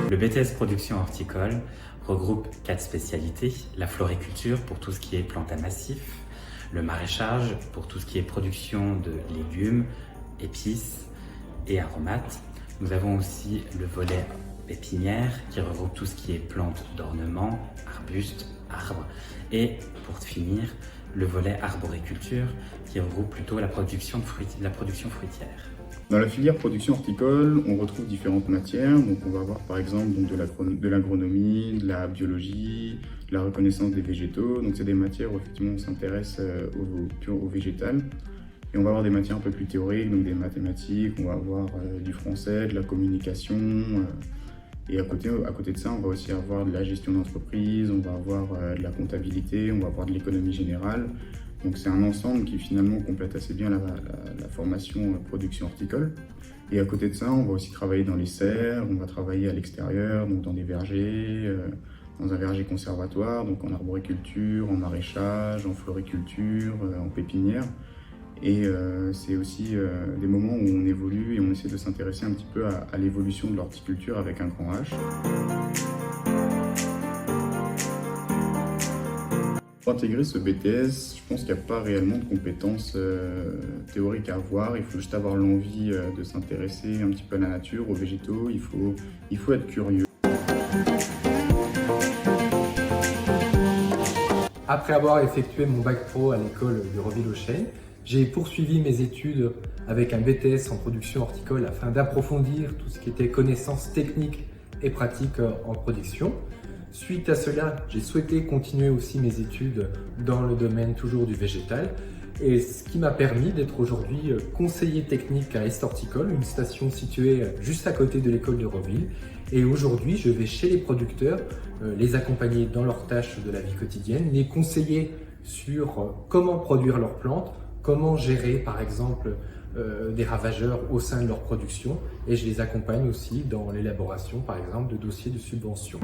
Le BTS Production Horticole regroupe 4 spécialités: la floriculture pour tout ce qui est plantes à massif, le maraîchage pour tout ce qui est production de légumes, épices et aromates. Nous avons aussi le volet pépinière qui regroupe tout ce qui est plantes d'ornement, arbustes, arbres, et pour finir, le volet arboriculture qui regroupe plutôt la production fruitière. Dans la filière production horticole, on retrouve différentes matières. Donc on va avoir par exemple de l'agronomie, de la biologie, de la reconnaissance des végétaux. Donc c'est des matières où effectivement on s'intéresse au végétal. Et on va avoir des matières un peu plus théoriques, donc des mathématiques, on va avoir du français, de la communication. Et à côté de ça, on va aussi avoir de la gestion d'entreprise, on va avoir de la comptabilité, on va avoir de l'économie générale. Donc c'est un ensemble qui finalement complète assez bien la formation production horticole. Et à côté de ça, on va aussi travailler dans les serres, on va travailler à l'extérieur, donc dans des vergers, dans un verger conservatoire, donc en arboriculture, en maraîchage, en floriculture, en pépinière. Et c'est aussi des moments où on évolue et on essaie de s'intéresser un petit peu à l'évolution de l'horticulture avec un grand H. Pour intégrer ce BTS, je pense qu'il n'y a pas réellement de compétences théoriques à avoir. Il faut juste avoir l'envie de s'intéresser un petit peu à la nature, aux végétaux. Il faut être curieux. Après avoir effectué mon bac pro à l'école de Reville-aux-Chênes, j'ai poursuivi mes études avec un BTS en production horticole afin d'approfondir tout ce qui était connaissances techniques et pratiques en production. Suite à cela, j'ai souhaité continuer aussi mes études dans le domaine toujours du végétal, et ce qui m'a permis d'être aujourd'hui conseiller technique à Est Horticole, une station située juste à côté de l'école de Reville. Et aujourd'hui, je vais chez les producteurs, les accompagner dans leurs tâches de la vie quotidienne, les conseiller sur comment produire leurs plantes, comment gérer par exemple des ravageurs au sein de leur production, et je les accompagne aussi dans l'élaboration par exemple de dossiers de subvention.